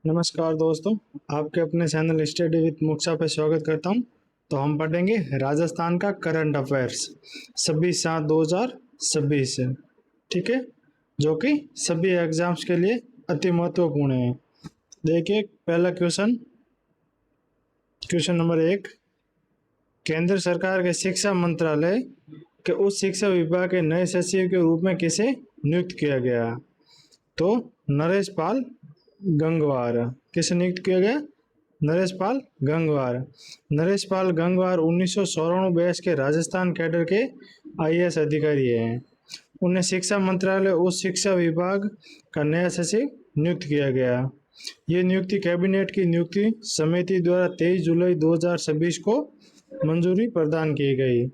नमस्कार दोस्तों, आपके अपने चैनल स्टडी विद मुक्सा पे स्वागत करता हूं। तो हम पढ़ेंगे राजस्थान का करंट अफेयर्स 26/7/2026। ठीक है, जो कि सभी एग्जाम्स के लिए अति महत्वपूर्ण है। देखिए पहला क्वेश्चन, क्वेश्चन नंबर 1। केंद्र सरकार के शिक्षा मंत्रालय के उच्च शिक्षा विभाग के नए सचिव के रूप में किसे नियुक्त किया गया? तो नरेश पाल गंगवार। किसे नियुक्त किया गया? नरेश पाल गंगवार। नरेश पाल गंगवार 1994 बैच के राजस्थान कैडर के आईएएस अधिकारी हैं। उन्हें शिक्षा मंत्रालय उच्च शिक्षा विभाग का नया सचिव नियुक्त किया गया। ये नियुक्ति कैबिनेट की नियुक्ति समिति द्वारा 23 जुलाई 2026 को मंजूरी प्रदान की गई।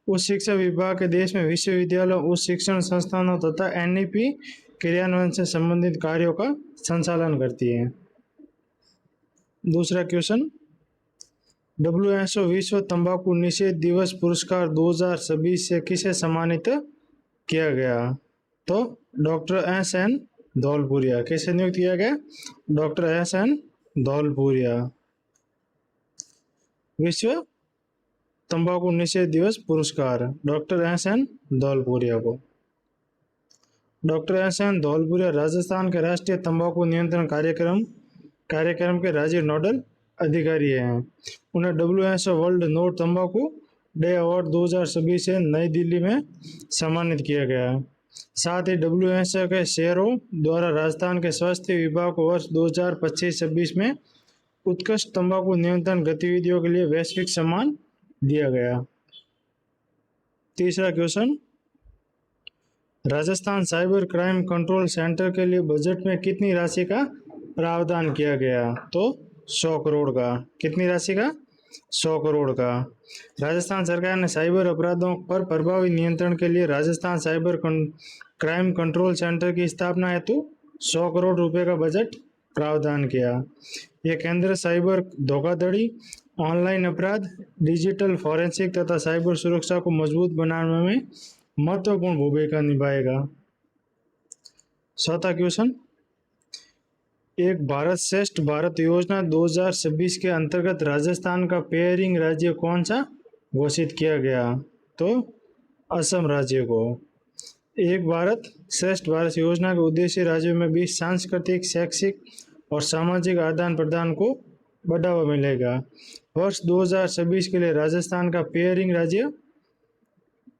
उच्च शिक्षा विभाग के देश में विश्वविद्यालयों, उच्च शिक्षण संस्थानों तथा एनईपी क्रियान्वयन से संबंधित कार्यों का संचालन करती है। दूसरा क्वेश्चन, WHO विश्व तंबाकू निषेध दिवस पुरस्कार 2026 से किसे सम्मानित किया गया? तो डॉक्टर एस.एन. धौलपुरिया। किसे नियुक्त किया गया? Doctor S N. धौलपुरिया। विश्व तंबाकू निषेध दिवस पुरस्कार डॉक्टर एस.एन. धौलपुरिया को। Doctor S N. धौलपुरिया राजस्थान के राष्ट्रीय तंबाकू नियंत्रण कार्यक्रम के राज्य नोडल अधिकारी हैं। उन्हें WHO वर्ल्ड नो तंबाकू डे अवार्ड 2026 से नई दिल्ली में सम्मानित किया गया। साथ ही WHO के शेयरों द्वारा राजस्थान के स्वास्थ्य विभाग को वर्ष 2025-26 में उत्कृष्ट तंबाकू नियंत्रण गतिविधियों के लिए वैश्विक सम्मान दिया गया। तीसरा question, Rajasthan cyber crime control centre के लिए बजट में कितनी राशि का प्रावधान किया गया? तो 100 करोड़ का। कितनी राशि का? 100 करोड़ का। राजस्थान सरकार ने साइबर अपराधों पर प्रभावी नियंत्रण के लिए Rajasthan cyber crime control centre की स्थापना हेतु 100 करोड़ रुपए का बजट प्रावधान किया। यह केंद्र साइबर धोखाधड़ी, ऑनलाइन अपराध, डिजिटल फॉरेंसिक तथा साइबर सुरक्षा को मजबूत बनाने में महत्वपूर्ण भूमिका निभाएगा। चौथा क्वेश्चन, एक भारत श्रेष्ठ भारत योजना 2026 के अंतर्गत राजस्थान का पेयरिंग राज्य कौन सा घोषित किया गया? तो असम राज्य को। एक भारत श्रेष्ठ भारत योजना के उद्देश्य राज्यों में भी सांस्कृतिक, शैक्षिक और सामाजिक आदान प्रदान को बढ़ावा मिलेगा। वर्ष 2026 के लिए राजस्थान का पेयरिंग राज्य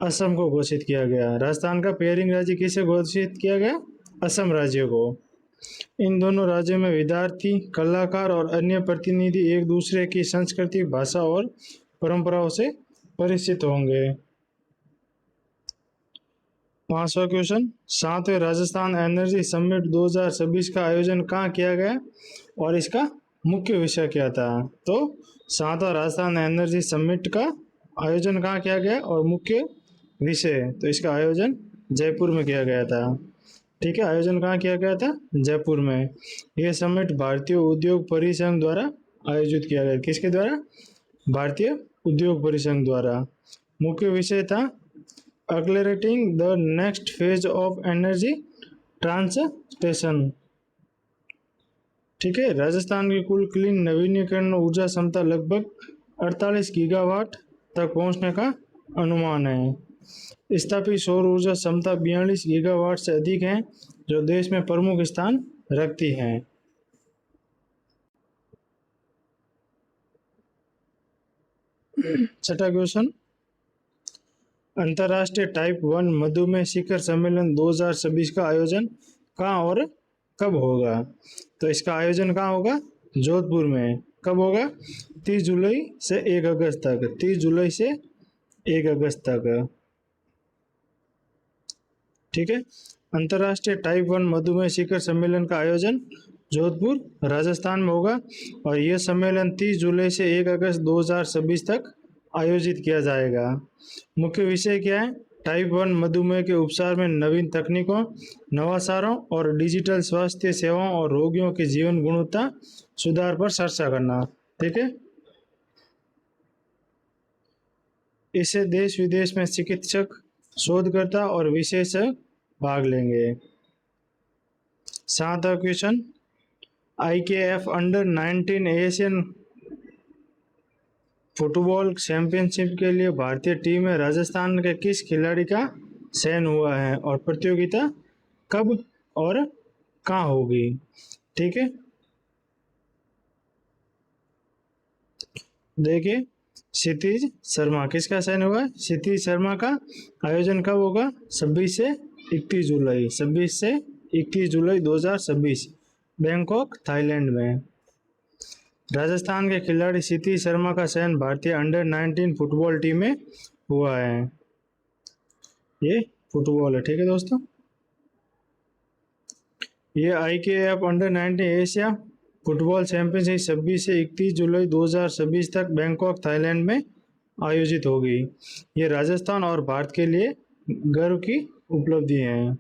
असम को घोषित किया गया। राजस्थान का पेयरिंग राज्य किसे घोषित किया गया? असम राज्य को। इन दोनों राज्यों में विद्यार्थी, कलाकार और अन्य प्रतिनिधि एक दूसरे की संस्कृति, भाषा और परंपराओं से परिचित होंगे। 5वां क्वेश्चन, 7वें राजस्थान एनर्जी समिट 2026 का आयोजन कहाँ किया गया और इसका मुख्य विषय क्या था? तो 7वां राजस्थान एनर्जी समिट का आयोजन कहाँ किया गया और मुख्य विषय, तो इसका आयोजन जयपुर में किया गया था। ठीक है, आयोजन कहाँ किया गया था? जयपुर में। यह समिट भारतीय उद्योग परिसंघ द्वारा आयोजित किया गया। किसके द्वारा? भारतीय उद्योग परिसंघ द्वारा। मुख्य विषय था accelerating the next phase of energy transition. ठीक है, राजस्थान की कुल क्लीन नवीनीकरण ऊर्जा क्षमता लगभग 48 गीगावाट तक पहुंचने का अनुमान है। स्थापित सौर ऊर्जा क्षमता 42 गीगावाट से अधिक है, जो देश में प्रमुख स्थान रखती है। छठा क्वेश्चन, अंतर्राष्ट्रीय टाइप 1 मधुमेह शिखर सम्मेलन 2026 का आयोजन कहाँ और कब होगा? तो इसका आयोजन कहाँ होगा? जोधपुर में। कब होगा? 30 जुलाई से 1 अगस्त तक। 30 जुलाई से 1 अगस्त तक। ठीक है, अंतर्राष्ट्रीय टाइप 1 मधुमेह शिखर सम्मेलन का आयोजन जोधपुर, राजस्थान में होगा और यह सम्मेलन 30 जुलाई से 1 अगस्त 2026 तक आयोजित किया जाएगा। मुख्य विषय क्या है? टाइप 1 मधुमेह के उपचार में नवीन तकनीकों, नवाचारों और डिजिटल स्वास्थ्य सेवाओं और रोगियों के जीवन गुणवत्ता सुधार पर चर्चा करना। ठीक है, इससे देश विदेश में चिकित्सक, शोधकर्ता और विशेषज्ञ भाग लेंगे। 7वां question, IKF under 19 Asian football championship के लिए भारतीय टीम में राजस्थान के किस खिलाड़ी का चयन हुआ है और प्रतियोगिता कब और कहाँ होगी? ठीक है, देखिए क्षितिज शर्मा, किसका चयन हुआ है? क्षितिज शर्मा का। आयोजन कब होगा? 26 से 31 जुलाई, 26 से 31 जुलाई 2026, बैंकॉक थाईलैंड में। राजस्थान के खिलाड़ी क्षितिज शर्मा का चयन भारतीय अंडर 19 फुटबॉल टीम में हुआ है। ये फुटबॉल है, ठीक है दोस्तों। ये IKF under 19 Asia football championship 26 से 31 जुलाई 2026 तक बैंकॉक थाईलैंड में आयोजित होगी। ये राजस्थान और भारत के लिए गर्व की उपलब्धि है।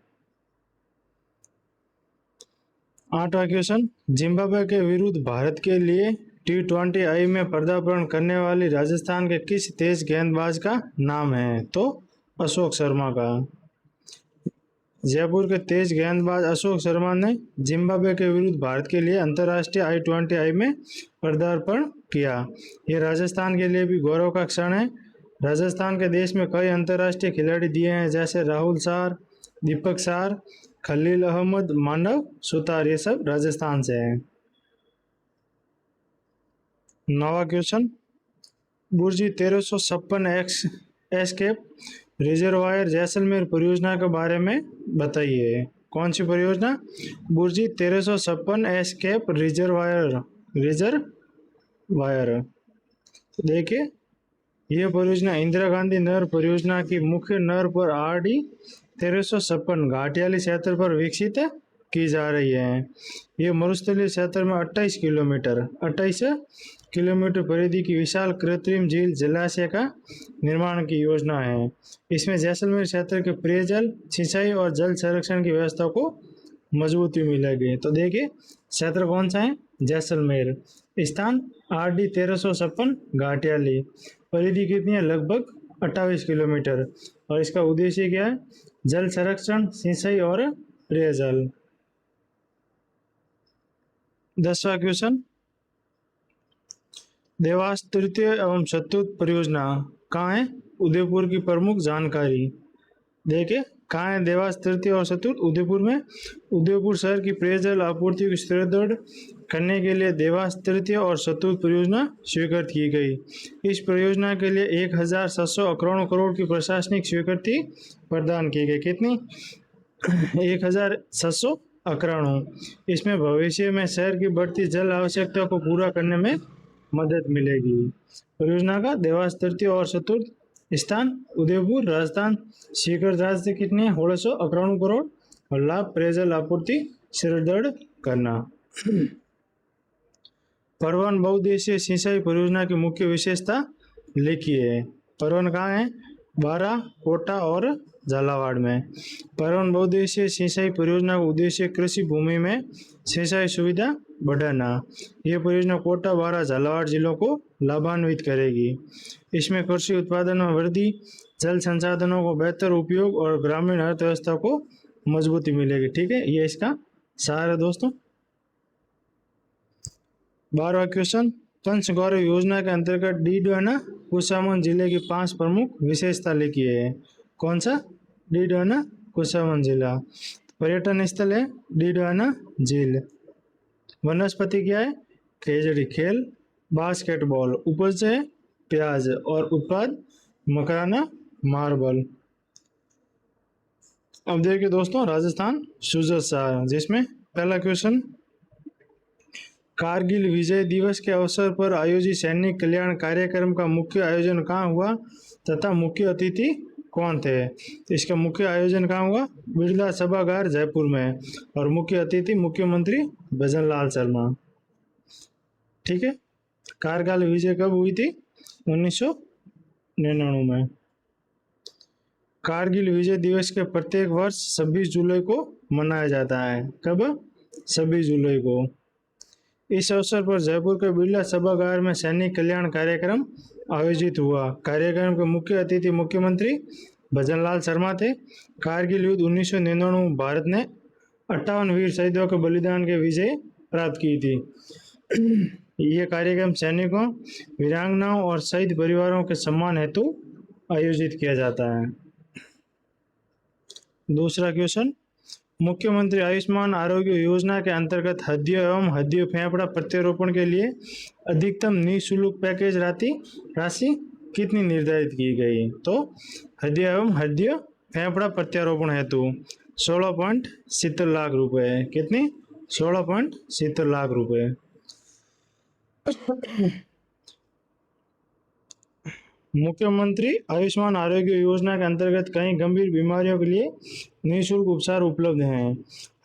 8वां क्वेश्चन, जिम्बाब्वे के विरुद्ध भारत के लिए T20I में पदार्पण करने वाली राजस्थान के किस तेज गेंदबाज का नाम है? तो अशोक शर्मा का। जयपुर के तेज गेंदबाज अशोक शर्मा ने जिम्बाब्वे के विरुद्ध भारत के लिए अंतर्राष्ट्रीय I20I में पदार्पण किया। ये राजस्थान के लिए भी गौरव का क्षण है। राजस्थान के देश में कई अंतर्राष्ट्रीय खिलाड़ी दिए हैं, जैसे राहुल सार, दीपक सार, खलील अहमद, मानव सुतार, ये सब राजस्थान से हैं। 9वां question, bhurji 1356 escape reservoir Jaisalmer परियोजना के बारे में बताइए। कौन सी परियोजना? Bhurji 1356 escape reservoir. देखिए यह परियोजना इंदिरा गांधी नहर परियोजना की मुख्य नहर पर RD 1356 घाटियाली क्षेत्र पर विकसित की जा रही है। ये मरुस्थलीय क्षेत्र में 28 किलोमीटर परिधि की विशाल कृत्रिम झील जलाशय का निर्माण की योजना है। इसमें जैसलमेर क्षेत्र के पेयजल, सिंचाई और जल संरक्षण की व्यवस्था को मजबूती मिलेगी। तो देखिए क्षेत्र कौन सा है? जैसलमेर। स्थान RD 1356 घाटियाली। परिधि कितनी है? लगभग 28 किलोमीटर। और इसका उद्देश्य क्या है? जल संरक्षण, सिंचाई और पेयजल। 10वां क्वेश्चन, देवास तृतीय एवं चतुर्थ परियोजना कहाँ है? उदयपुर की प्रमुख जानकारी। देखिए कहाँ है देवास तृतीय और चतुर्थ? उदयपुर में। उदयपुर शहर की पेयजल आपूर्ति को सुदृढ़ करने के लिए देवास तृतीय और चतुर्थ परियोजना स्वीकृत की गई। इस परियोजना के लिए 1751 करोड़ की प्रशासनिक स्वीकृति प्रदान की गई। कितनी? 1751। इसमें भविष्य में शहर की बढ़ती जल आवश्यकता को पूरा करने में मदद मिलेगी। परियोजना का देवास तृतीय और चतुर्थ स्थान उदयपुर, राजस्थान। स्वीकृत राशि कितनी है? 1691 करोड़। और लाभ पेयजल आपूर्ति सुदृढ़ करना। परवन बहुउद्देशीय सिंचाई परियोजना की मुख्य विशेषता लिखिए। परवन कहाँ है? बारा, कोटा और झालावाड़ में। परवन बहुउद्देशीय सिंचाई परियोजना का उद्देश्य कृषि भूमि में सिंचाई सुविधा बढ़ाना। यह परियोजना कोटा, बारा, झालावाड़ जिलों को लाभान्वित करेगी। इसमें कृषि उत्पादन में वृद्धि, जल संसाधनों को बेहतर उपयोग और ग्रामीण अर्थव्यवस्था को मजबूती मिलेगी। ठीक है, ये इसका सार है दोस्तों। 12वां क्वेश्चन, पंचगौरव योजना के अंतर्गत डीडवाना कुचामन जिले की 5 प्रमुख विशेषता लिखी है। कौन सा? डीडवाना कुचामन जिला। पर्यटन स्थल है डीडवाना झील। वनस्पति क्या है? खेजड़ी। खेल बास्केटबॉल। उपज है प्याज और उत्पाद मकराना मार्बल। अब देखिए दोस्तों राजस्थान सुजत शाह, जिसमें पहला क्वेश्चन, कारगिल विजय दिवस के अवसर पर आयोजित सैनिक कल्याण कार्यक्रम का मुख्य आयोजन कहाँ हुआ तथा मुख्य अतिथि कौन थे? तो इसका मुख्य आयोजन कहाँ हुआ? बिरला सभागार जयपुर में। और मुख्य अतिथि मुख्यमंत्री भजन लाल शर्मा। ठीक है, कारगिल विजय कब हुई थी? 1999 में। कारगिल विजय दिवस के प्रत्येक वर्ष 26 जुलाई को मनाया जाता है। कब? 26 जुलाई को। इस अवसर पर जयपुर के बिरला सभागार में सैनिक कल्याण कार्यक्रम आयोजित हुआ। कार्यक्रम के मुख्य अतिथि मुख्यमंत्री भजन लाल शर्मा थे। कारगिल युद्ध 1999 में भारत ने 58 वीर शहीदों के बलिदान के विजय प्राप्त की थी। ये कार्यक्रम सैनिकों, वीरांगनाओं और शहीद परिवारों के सम्मान हेतु आयोजित किया जाता है। दूसरा क्वेश्चन, मुख्यमंत्री आयुष्मान आरोग्य योजना के अंतर्गत हड्डियों एवं हड्डियों फेफड़ा प्रत्यारोपण के लिए अधिकतम निःशुल्क पैकेज राशि कितनी निर्धारित की गई? तो हड्डियों एवं हड्डियों फेफड़ा प्रत्यारोपण हेतु 16.70 लाख रुपए। कितनी? 16.70 लाख रुपए। मुख्यमंत्री आयुष्मान आरोग्य योजना के अंतर्गत कई गंभीर बीमारियों के लिए निःशुल्क उपचार उपलब्ध हैं।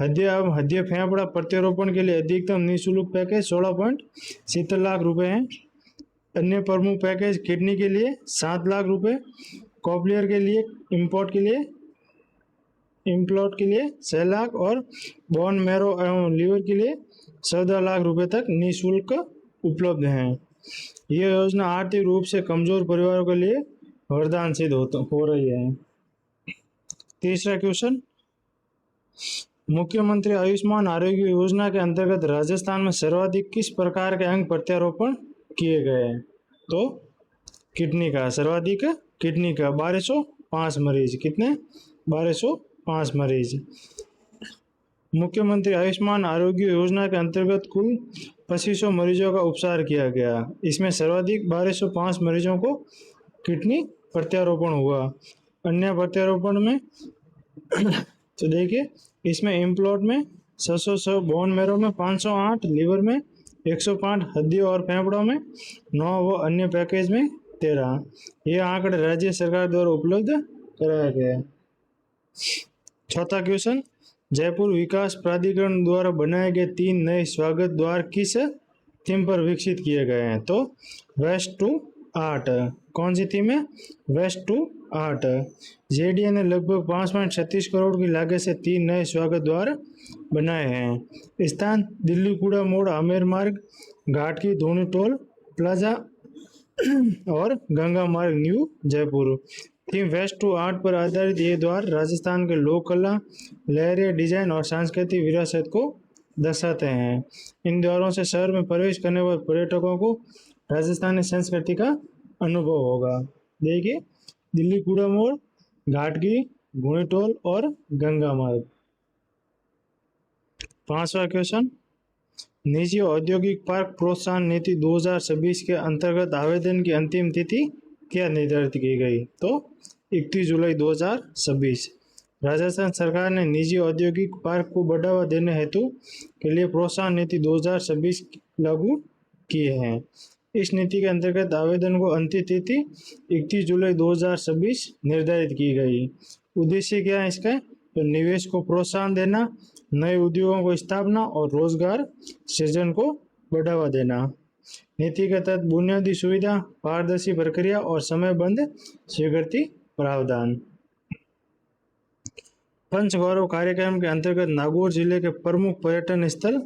हड्डी फेफड़ा प्रत्यारोपण के लिए अधिकतम निःशुल्क पैकेज 16.70 लाख रुपए है। अन्य प्रमुख पैकेज किडनी के लिए 7 लाख रुपए, कॉकलियर के लिए इम्प्लांट के लिए 6 लाख और बोन मैरो एवं लीवर के लिए 14 लाख रुपए तक निःशुल्क उपलब्ध हैं। यह योजना आर्थिक रूप से कमजोर परिवारों के लिए वरदान सिद्ध हो रही है। तीसरा क्वेश्चन, मुख्यमंत्री आयुष्मान आरोग्य योजना के अंतर्गत राजस्थान में सर्वाधिक किस प्रकार के अंग प्रत्यारोपण किए गए? तो किडनी का, सर्वाधिक किडनी का 1205 मरीज। कितने? 1205 मरीज। मुख्यमंत्री आयुष्मान आरोग्य योजना के अंतर्गत कुल 2500 मरीजों का उपचार किया गया। इसमें सर्वाधिक 1205 मरीजों को किडनी प्रत्यारोपण हुआ। अन्य प्रत्यारोपण में तो देखिए, इसमें इम्प्लांट में 600, बोन मैरो में 508, लीवर में 105, हड्डियों और फेफड़ों में 9 व अन्य पैकेज में 13। ये आंकड़े राज्य सरकार द्वारा उपलब्ध कराया गया। चौथा क्वेश्चन, जयपुर विकास प्राधिकरण द्वारा बनाए गए 3 नए स्वागत द्वार किस थीम पर विकसित किए गए हैं? तो वेस्ट टू आर्ट। कौन सी थीम है? Waste to art. जेडीए ने लगभग 5.36 करोड़ की लागत से 3 नए स्वागत द्वार बनाए हैं। स्थान दिल्ली कूड़ा मोड़, आमेर मार्ग, घाट की धोनी टोल प्लाजा और Ganga Marg, new Jaipur. Theme waste to art पर आधारित ये द्वार राजस्थान के लोक कला, लहरिया डिजाइन और सांस्कृतिक विरासत को दर्शाते हैं। इन द्वारों से शहर में प्रवेश करने वाले पर्यटकों को राजस्थानी संस्कृति का अनुभव होगा। देखिए, दिल्ली कूड़ा मोड़, घाट की घोड़ी टोल और गंगा मार्ग। पांचवा क्वेश्चन, निजी औद्योगिक पार्क प्रोत्साहन नीति 2026 के अंतर्गत आवेदन की अंतिम तिथि क्या निर्धारित की गई? तो 31 जुलाई 2026। राजस्थान सरकार ने निजी औद्योगिक पार्क को बढ़ावा देने हेतु के लिए प्रोत्साहन नीति 2026 लागू किए हैं। इस नीति के अंतर्गत आवेदन को अंतिम तिथि 31 जुलाई 2026 निर्धारित की गई। उद्देश्य क्या है इसका? तो निवेश को प्रोत्साहन देना, नए उद्योगों को स्थापना और रोजगार सृजन को बढ़ावा देना। नीति के तहत बुनियादी सुविधा, पारदर्शी प्रक्रिया और समयबद्ध स्वीकृति प्रावधान। पंचगौरव कार्यक्रम के अंतर्गत नागौर जिले के प्रमुख पर्यटन स्थल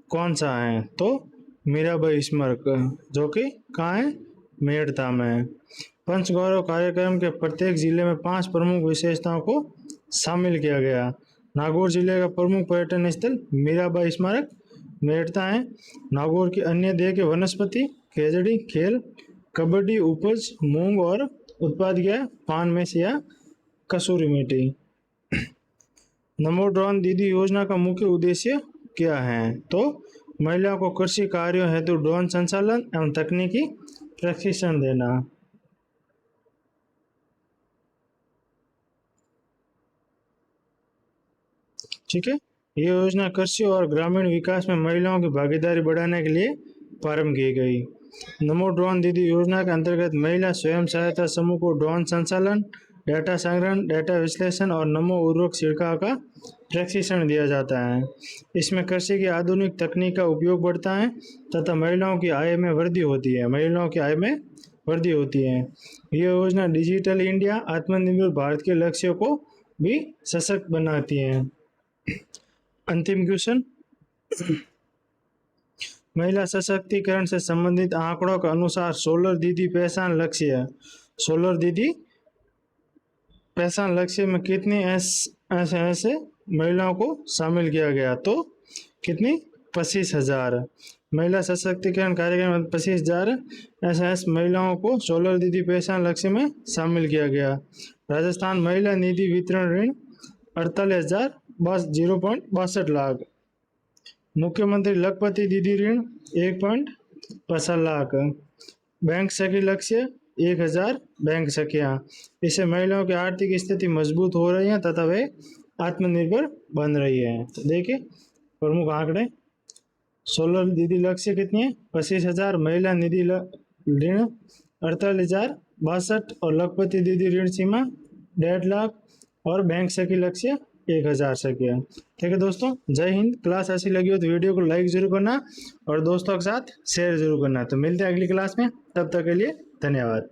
कौन सा है? तो मीराबाई स्मारक, जो कि कहाँ है? मेड़ता में। पंचगौरव कार्यक्रम के प्रत्येक जिले में 5 प्रमुख विशेषताओं को शामिल किया गया। नागौर जिले का प्रमुख पर्यटन स्थल मीराबाई स्मारक मेड़ता है। नागौर की अन्य देय वनस्पति खेजड़ी, खेल, कबड्डी, उपज, मूंग और उत्पाद क्या? पान में से या कसूरी मेथी। नमो ड्रोन दीदी योजना का मुख्य उद्देश्य क्या है? तो महिलाओं को कृषि कार्यों हेतु ड्रोन संचालन एवं तकनीकी प्रशिक्षण देना। ठीक है, ये योजना कृषि और ग्रामीण विकास में महिलाओं की भागीदारी बढ़ाने के लिए प्रारंभ की गई। नमो ड्रोन दीदी योजना के अंतर्गत महिला स्वयं सहायता समूह को ड्रोन संचालन, डेटा संग्रहण, डेटा विश्लेषण और नमो उर्वरक छिड़काव का प्रशिक्षण दिया जाता है। इसमें कृषि की आधुनिक तकनीक का उपयोग बढ़ता है तथा महिलाओं की आय में वृद्धि होती है। यह योजना डिजिटल इंडिया, आत्मनिर्भर भारत के लक्ष्यों को भी सशक्त बनाती है। अंतिम क्वेश्चन, महिला सशक्तिकरण से संबंधित आंकड़ों के अनुसार सोलर दीदी पहचान लक्ष्य में कितनी ऐसे महिलाओं को शामिल किया गया? तो कितनी? 25,000। महिला सशक्तिकरण कार्यक्रम 25,000 एसएस महिलाओं को सोलर दीदी पहचान लक्ष्य में शामिल किया गया। राजस्थान महिला निधि वितरण ऋण 48,000 0.62 लाख। मुख्यमंत्री लखपति दीदी ऋण 1.50 लाख। बैंक सखी लक्ष्य 1,000 बैंक सखियाँ। इससे महिलाओं की आर्थिक स्थिति मजबूत हो रही है तथा वे आत्मनिर्भर बन रही है। तो देखिए प्रमुख आंकड़े, सोलर दीदी लक्ष्य कितनी है 25,000, महिला निधि ऋण 48,062 और लखपति दीदी ऋण सीमा 1.5 लाख और बैंक सखी लक्ष्य 1,000 सखियाँ। ठीक है दोस्तों, जय हिंद। क्लास ऐसी लगी हो तो वीडियो को लाइक जरूर करना और दोस्तों के साथ शेयर जरूर करना। तो मिलते हैं अगली क्लास में, तब तक के लिए धन्यवाद।